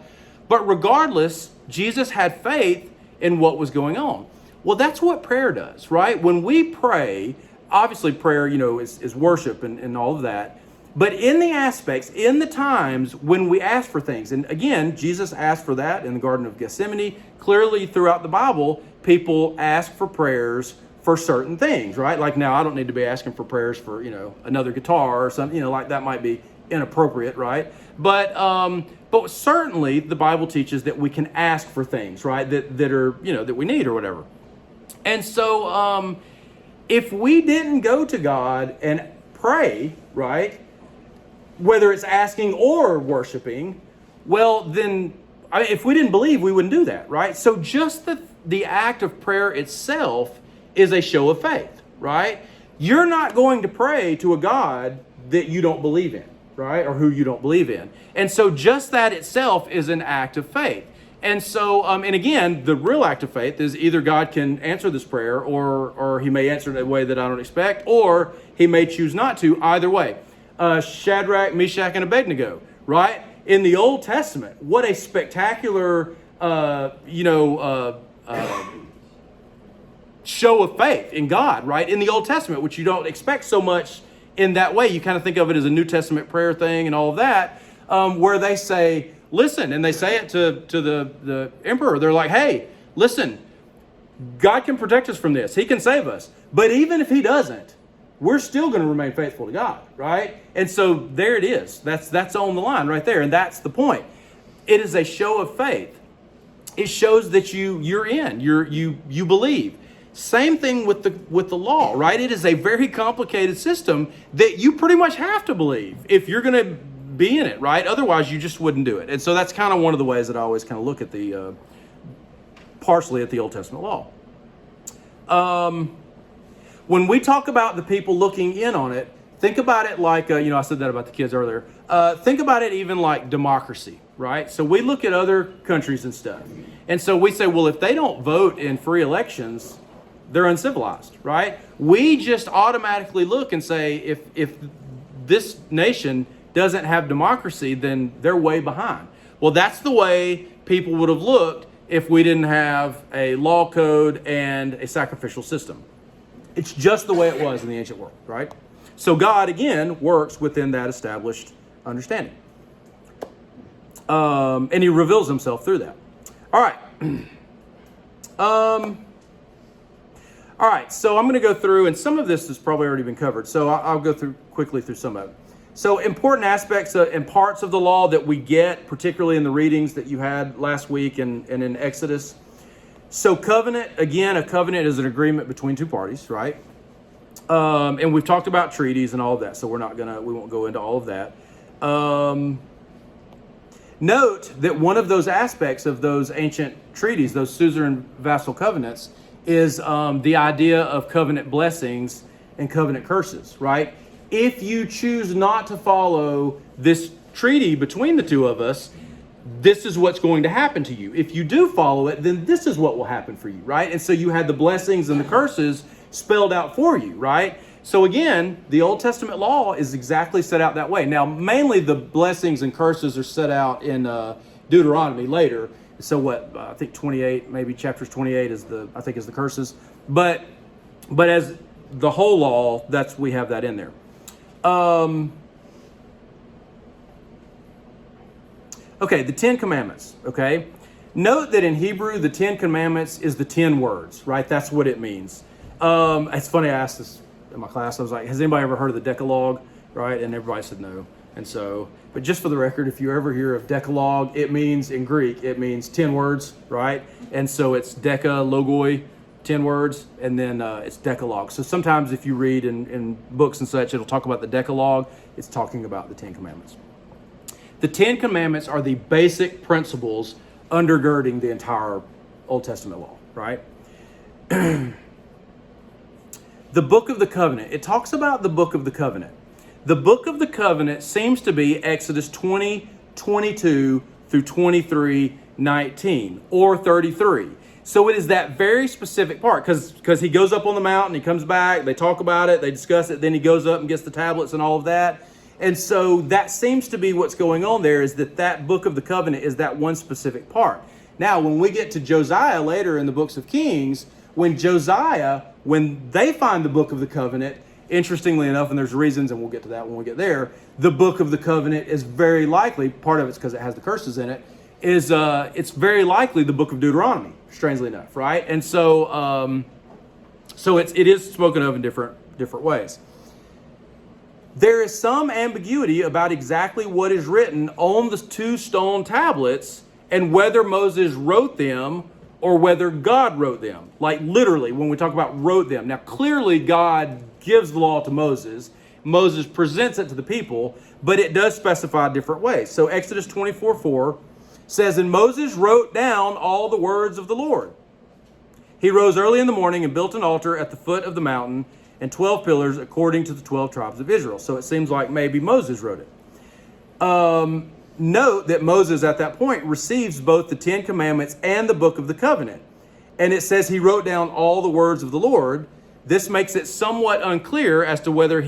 but regardless, Jesus had faith in what was going on. Well, that's what prayer does, right? When we pray, obviously prayer, is worship and all of that. But in the aspects, in the times when we ask for things, and again, Jesus asked for that in the Garden of Gethsemane. Clearly throughout the Bible, people ask for prayers for certain things, right? Like now, I don't need to be asking for prayers for, another guitar or something, like that might be inappropriate, right? But certainly the Bible teaches that we can ask for things, right? That are, that we need or whatever. And so if we didn't go to God and pray, right, whether it's asking or worshiping, well, then, if we didn't believe, we wouldn't do that, right? So just the act of prayer itself is a show of faith, right? You're not going to pray to a God that you don't believe in, right? Or who you don't believe in. And so just that itself is an act of faith. And so, and again, the real act of faith is either God can answer this prayer or he may answer it in a way that I don't expect, or he may choose not to. Either way. Shadrach, Meshach, and Abednego, right? In the Old Testament, what a spectacular, show of faith in God, right? In the Old Testament, which you don't expect so much in that way. You kind of think of it as a New Testament prayer thing and all of that, where they say, listen, and they say it to the emperor. They're like, hey, listen, God can protect us from this. He can save us. But even if he doesn't, we're still going to remain faithful to God, right? And so there it is. That's on the line right there, and that's the point. It is a show of faith. It shows that you're in, you believe. Same thing with the law, right? It is a very complicated system that you pretty much have to believe if you're going to be in it, right? Otherwise, you just wouldn't do it. And so that's kind of one of the ways that I always kind of look at partially at the Old Testament law. When we talk about the people looking in on it, think about it like, I said that about the kids earlier. Think about it even like democracy, right? So we look at other countries and stuff. And so we say, well, if they don't vote in free elections, they're uncivilized, right? We just automatically look and say, if this nation doesn't have democracy, then they're way behind. Well, that's the way people would have looked if we didn't have a law code and a sacrificial system. It's just the way it was in the ancient world, right? So God, again, works within that established understanding. And he reveals himself through that. All right. All right, so I'm going to go through, and some of this has probably already been covered, so I'll go quickly through some of it. So important aspects and parts of the law that we get, particularly in the readings that you had last week and in Exodus. So covenant, again, a covenant is an agreement between two parties, right? And we've talked about treaties and all of that, so we won't go into all of that. Note that one of those aspects of those ancient treaties, those Suzerain-Vassal covenants, is the idea of covenant blessings and covenant curses, right? If you choose not to follow this treaty between the two of us, this is what's going to happen to you. If you do follow it, then this is what will happen for you, right? And so you had the blessings and the curses spelled out for you, right? So again, the Old Testament law is exactly set out that way. Now, mainly the blessings and curses are set out in Deuteronomy later. So I think 28, maybe chapters 28 is the curses. But as the whole law, we have that in there. Okay, the 10 Commandments, okay? Note that in Hebrew, the 10 Commandments is the 10 words, right? That's what it means. It's funny, I asked this in my class. I was like, has anybody ever heard of the Decalogue, right? And everybody said no. And so, but just for the record, if you ever hear of Decalogue, it means, in Greek, it means 10 words, right? And so it's deca, logoi, 10 words, and then it's Decalogue. So sometimes if you read in books and such, it'll talk about the Decalogue. It's talking about the 10 Commandments. The 10 Commandments are the basic principles undergirding the entire Old Testament law, right? The Book of the Covenant. It talks about the Book of the Covenant. The Book of the Covenant seems to be Exodus 20, 22 through 23, 19, or 33. So it is that very specific part, because he goes up on the mountain, he comes back, they talk about it, they discuss it, then he goes up and gets the tablets and all of that. And so that seems to be what's going on there, is that book of the covenant is that one specific part. Now, when we get to Josiah later in the books of Kings, when they find the book of the covenant, interestingly enough, and there's reasons, and we'll get to that when we get there, the book of the covenant is very likely, part of it's because it has the curses in it, it's very likely the book of Deuteronomy, strangely enough, right? And so it is spoken of in different ways. There is some ambiguity about exactly what is written on the 2 stone tablets and whether Moses wrote them or whether God wrote them. Like literally, when we talk about wrote them. Now, clearly God gives the law to Moses. Moses presents it to the people, but it does specify different ways. So Exodus 24:4 says, "And Moses wrote down all the words of the Lord. He rose early in the morning and built an altar at the foot of the mountain and 12 pillars according to the 12 tribes of Israel." So it seems like maybe Moses wrote it. Note that Moses at that point receives both the 10 commandments and the book of the covenant. And it says he wrote down all the words of the Lord. This makes it somewhat unclear as to whether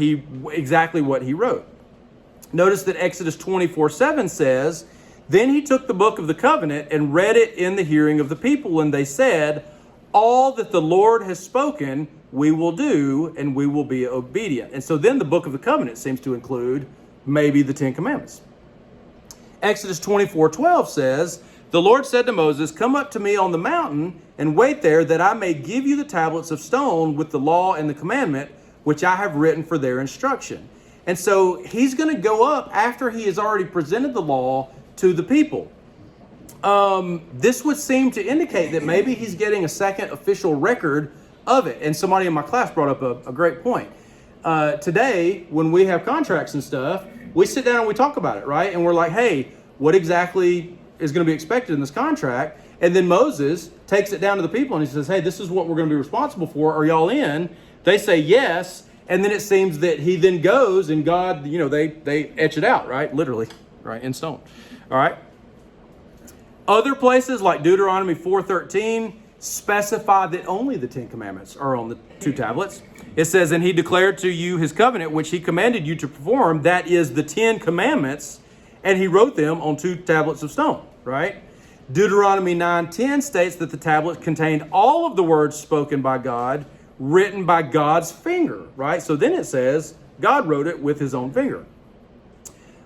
exactly what he wrote. Notice that Exodus 24:7 says, "Then he took the book of the covenant and read it in the hearing of the people, and they said, 'All that the Lord has spoken, we will do, and we will be obedient.'" And so then the book of the covenant seems to include maybe the 10 commandments. Exodus 24:12 says, "The Lord said to Moses, 'Come up to me on the mountain and wait there, that I may give you the tablets of stone with the law and the commandment, which I have written for their instruction.'" And so he's going to go up after he has already presented the law to the people. This would seem to indicate that maybe he's getting a second official record of it. And somebody in my class brought up a great point. Today, when we have contracts and stuff, we sit down and we talk about it, right? And we're like, hey, what exactly is going to be expected in this contract? And then Moses takes it down to the people and he says, hey, this is what we're going to be responsible for. Are y'all in? They say yes. And then it seems that he then goes and God, they etch it out, right? Literally, right? In stone. All right. Other places like Deuteronomy 4:13 specify that only the 10 commandments are on the 2 tablets. It says, "And he declared to you his covenant, which he commanded you to perform, that is the 10 commandments, and he wrote them on 2 tablets of stone," right? Deuteronomy 9:10 states that the tablets contained all of the words spoken by God, written by God's finger, right? So then it says God wrote it with his own finger.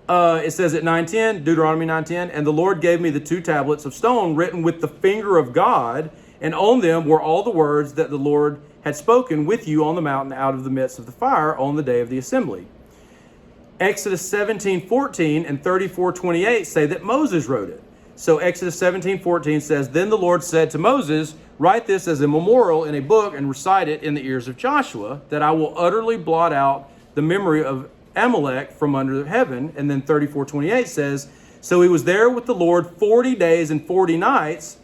It says at 9:10, Deuteronomy 9:10, "And the Lord gave me the 2 tablets of stone written with the finger of God, and on them were all the words that the Lord had spoken with you on the mountain out of the midst of the fire on the day of the assembly." Exodus 17:14 and 34:28 say that Moses wrote it. So Exodus 17:14 says, "Then the Lord said to Moses, 'Write this as a memorial in a book and recite it in the ears of Joshua, that I will utterly blot out the memory of Amalek from under heaven.'" And then 34:28 says, "So he was there with the Lord 40 days and 40 nights.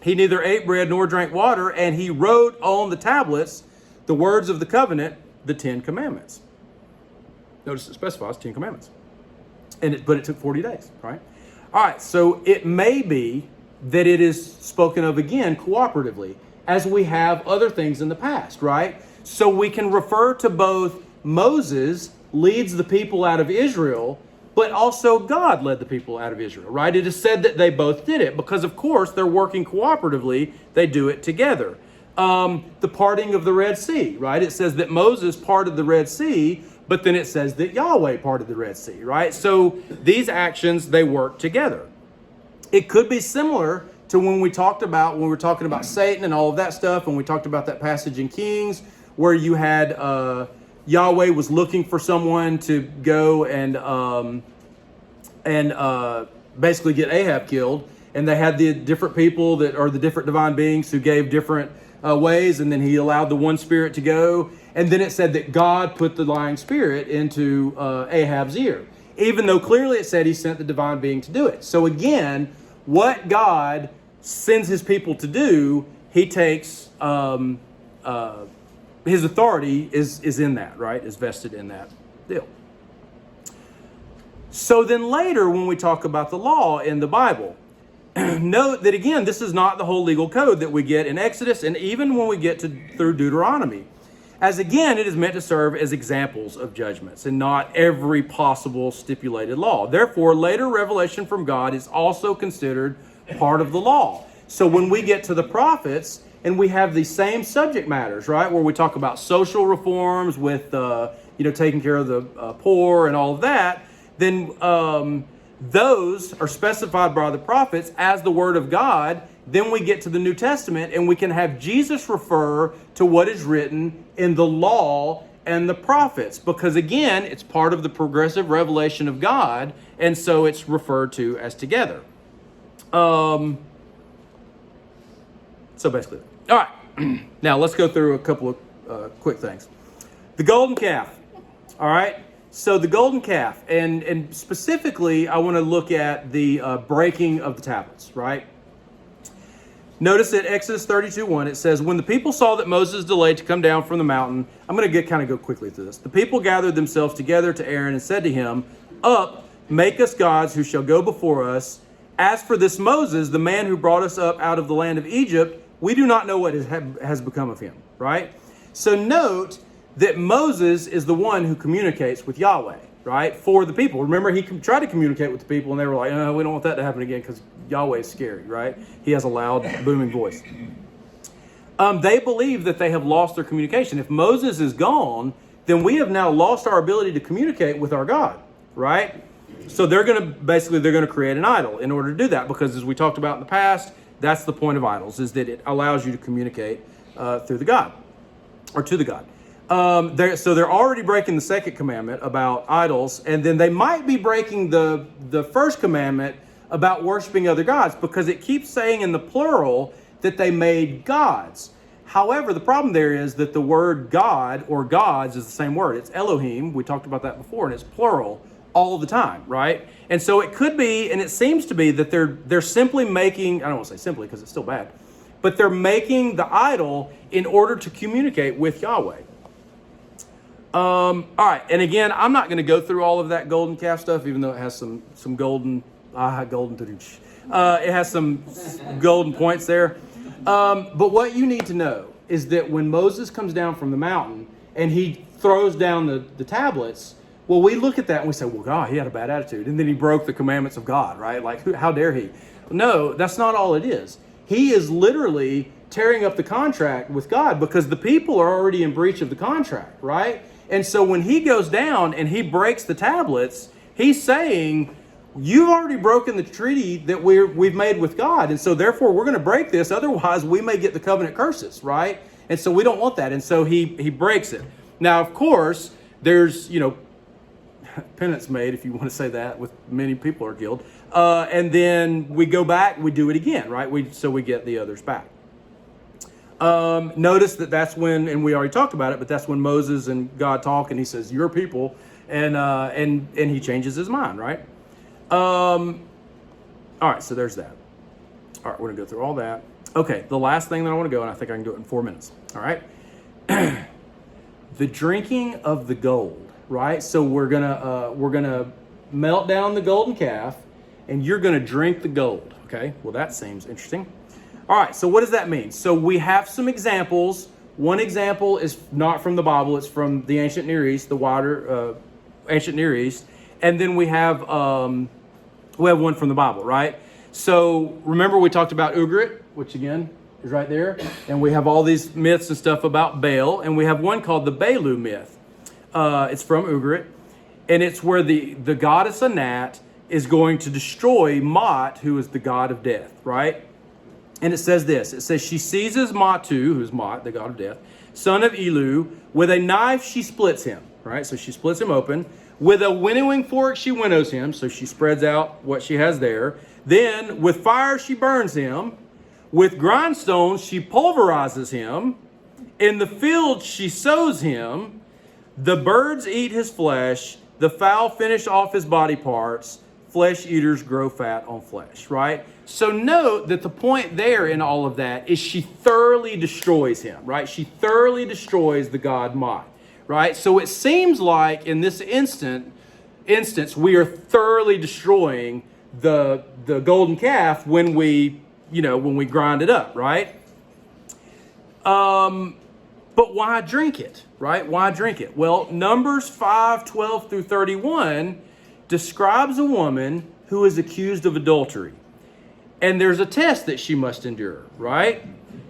He neither ate bread nor drank water, and he wrote on the tablets the words of the covenant, the 10 commandments." Notice it specifies 10 commandments. But it took 40 days, right? All right, so it may be that it is spoken of again cooperatively, as we have other things in the past, right? So we can refer to both Moses leads the people out of Israel, but also God led the people out of Israel, right? It is said that they both did it because, of course, they're working cooperatively. They do it together. The parting of the Red Sea, right? It says that Moses parted the Red Sea, but then it says that Yahweh parted the Red Sea, right? So these actions, they work together. It could be similar to when we were talking about Satan and all of that stuff, and we talked about that passage in Kings where you had Yahweh was looking for someone to go and basically get Ahab killed, and they had the different people that are the different divine beings who gave different ways, and then he allowed the one spirit to go, and then it said that God put the lying spirit into Ahab's ear, even though clearly it said he sent the divine being to do it. So again, what God sends his people to do, he takes his authority is in that, right? Is vested in that deal. So then later when we talk about the law in the Bible, note that, again, this is not the whole legal code that we get in Exodus and even when we get through Deuteronomy. As, again, it is meant to serve as examples of judgments and not every possible stipulated law. Therefore, later revelation from God is also considered part of the law. So when we get to the prophets and we have these same subject matters, right, where we talk about social reforms with, taking care of the poor and all of that, then those are specified by the prophets as the word of God. Then we get to the New Testament and we can have Jesus refer to what is written in the law and the prophets, because, again, it's part of the progressive revelation of God, and so it's referred to as together. So basically, all right. Now let's go through a couple of quick things. The golden calf. All right. So the golden calf, and specifically, I want to look at the breaking of the tablets. Right. Notice that Exodus 32:1, it says, when the people saw that Moses delayed to come down from the mountain, I'm going to go quickly through this. The people gathered themselves together to Aaron and said to him, up, make us gods who shall go before us. As for this Moses, the man who brought us up out of the land of Egypt, we do not know what has become of him, right? So note that Moses is the one who communicates with Yahweh, right, for the people. Remember, he tried to communicate with the people, and they were like, we don't want that to happen again because Yahweh is scary, right? He has a loud, booming voice. They believe that they have lost their communication. If Moses is gone, then we have now lost our ability to communicate with our God, right? So they're going to create an idol in order to do that, because as we talked about in the past, that's the point of idols, is that it allows you to communicate through the God, or to the God. So they're already breaking the second commandment about idols, and then they might be breaking the first commandment about worshiping other gods, because it keeps saying in the plural that they made gods. However, the problem there is that the word God or gods is the same word. It's Elohim. We talked about that before, and it's plural all the time, right? And so it could be, and it seems to be, that they're simply making, I don't want to say simply because it's still bad, but they're making the idol in order to communicate with Yahweh. All right, and again, I'm not going to go through all of that golden calf stuff, even though it has some golden, it has some golden points there. But what you need to know is that when Moses comes down from the mountain and he throws down the tablets, well, we look at that and we say, well, God, he had a bad attitude. And then he broke the commandments of God, right? Like, how dare he? No, that's not all it is. He is literally tearing up the contract with God, because the people are already in breach of the contract, right? And so when he goes down and he breaks the tablets, he's saying, you've already broken the treaty that we've made with God. And so therefore we're going to break this. Otherwise we may get the covenant curses, right? And so we don't want that. And so he breaks it. Now, of course, there's, penance made, if you want to say that, with many people are killed. And then we go back, we do it again, right? So we get the others back. Notice that's when, and we already talked about it, but that's when Moses and God talk, and he says, your people, and he changes his mind, right? All right, so there's that. All right, we're gonna go through all that. Okay, the last thing that I want to go, and I think I can do it in 4 minutes. All right. The drinking of the gold, right? So we're gonna melt down the golden calf, and you're gonna drink the gold. Okay. Well, that seems interesting. All right. So what does that mean? So we have some examples. One example is not from the Bible; it's from the ancient Near East, the wider ancient Near East, and then we have one from the Bible, right? So remember we talked about Ugaritic, which again is right there, and we have all these myths and stuff about Baal, and we have one called the Baalu myth. It's from Ugaritic, and it's where the goddess Anat is going to destroy Mot, who is the god of death, right? And it says this. It says, she seizes Matu, who's Mot, the god of death, son of Elu, with a knife she splits him, right? So she splits him open. With a winnowing fork she winnows him, so she spreads out what she has there. Then with fire she burns him. With grindstones she pulverizes him. In the field she sows him. The birds eat his flesh. The fowl finish off his body parts. Flesh eaters grow fat on flesh, right? So note that the point there in all of that is she thoroughly destroys him, right? She thoroughly destroys the god Mot, right? So it seems like in this instance we are thoroughly destroying the golden calf when we grind it up, right? But why drink it, right? Why drink it? Well, Numbers 5:12 through 31 describes a woman who is accused of adultery. And there's a test that she must endure, right?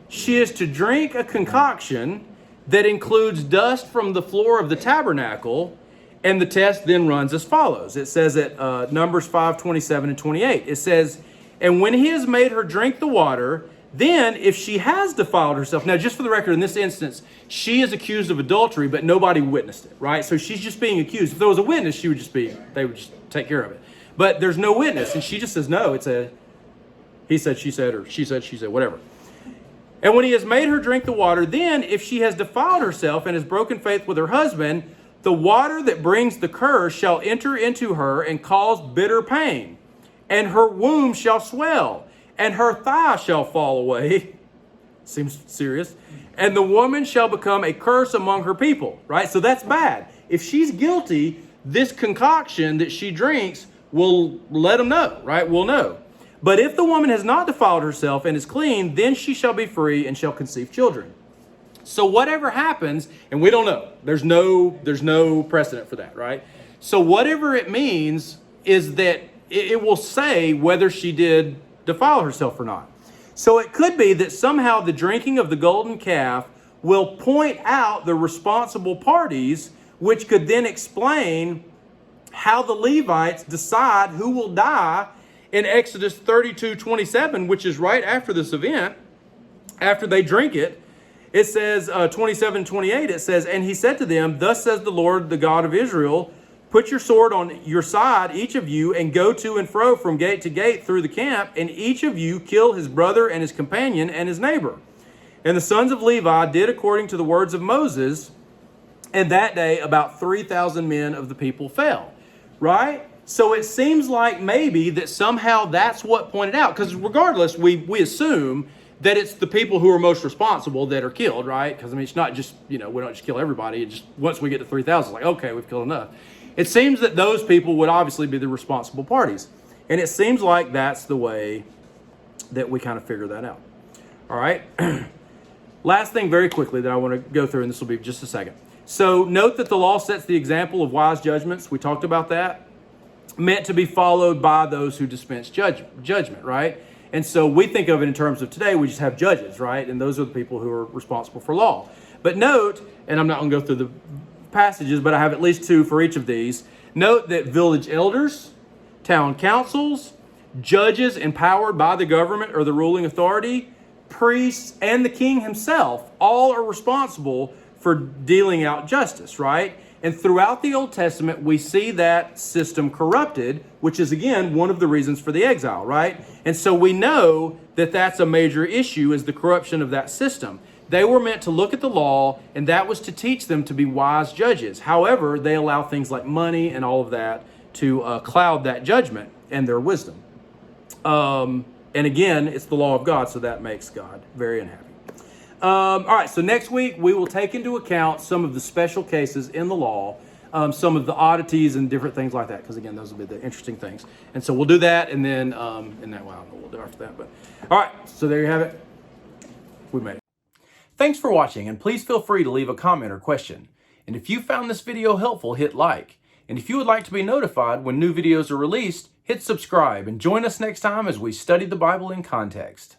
She is to drink a concoction that includes dust from the floor of the tabernacle, and the test then runs as follows. It says at Numbers 5:27 and 28, it says, "And when he has made her drink the water, then if she has defiled herself," now just for the record, in this instance, she is accused of adultery, but nobody witnessed it, right? So she's just being accused. If there was a witness, they would just take care of it. But there's no witness, and she just says, no, it's a he said, she said, or she said, whatever. "And when he has made her drink the water, then if she has defiled herself and has broken faith with her husband, the water that brings the curse shall enter into her and cause bitter pain, and her womb shall swell, and her thigh shall fall away." Seems serious. "And the woman shall become a curse among her people," right? So that's bad. If she's guilty, this concoction that she drinks will let them know, right? We'll know. "But if the woman has not defiled herself and is clean, then she shall be free and shall conceive children." So whatever happens, and we don't know, there's no precedent for that, right? So whatever it means is that it will say whether she did defile herself or not. So it could be that somehow the drinking of the golden calf will point out the responsible parties, which could then explain how the Levites decide who will die in Exodus 32:27, which is right after this event. After they drink it, it says, 27:28, it says, "And he said to them, Thus says the Lord, the God of Israel, Put your sword on your side, each of you, and go to and fro from gate to gate through the camp, and each of you kill his brother and his companion and his neighbor." And the sons of Levi did according to the words of Moses, and that day about 3,000 men of the people fell. Right? So it seems like maybe that somehow that's what pointed out, because regardless, we assume that it's the people who are most responsible that are killed, right? Because I mean, it's not just, we don't just kill everybody. It just, once we get to 3,000, it's like, okay, we've killed enough. It seems that those people would obviously be the responsible parties. And it seems like that's the way that we kind of figure that out. All right. Last thing very quickly that I want to go through, and this will be just a second. So note that the law sets the example of wise judgments. We talked about that. Meant to be followed by those who dispense judgment, right? And so we think of it in terms of today, we just have judges, right? And those are the people who are responsible for law. But note, and I'm not going to go through the passages, but I have at least two for each of these. Note that village elders, town councils, judges empowered by the government or the ruling authority, priests, and the king himself all are responsible for dealing out justice, right? And throughout the Old Testament, we see that system corrupted, which is, again, one of the reasons for the exile, right? And so we know that that's a major issue, is the corruption of that system. They were meant to look at the law, and that was to teach them to be wise judges. However, they allow things like money and all of that to cloud that judgment and their wisdom. And again, it's the law of God, so that makes God very unhappy. All right, so next week we will take into account some of the special cases in the law, some of the oddities and different things like that, because again, those will be the interesting things. And so we'll do that, and then, I don't know what we'll do after that. But all right, so there you have it. We made it. Thanks for watching, and please feel free to leave a comment or question. And if you found this video helpful, hit like. And if you would like to be notified when new videos are released, hit subscribe and join us next time as we study the Bible in context.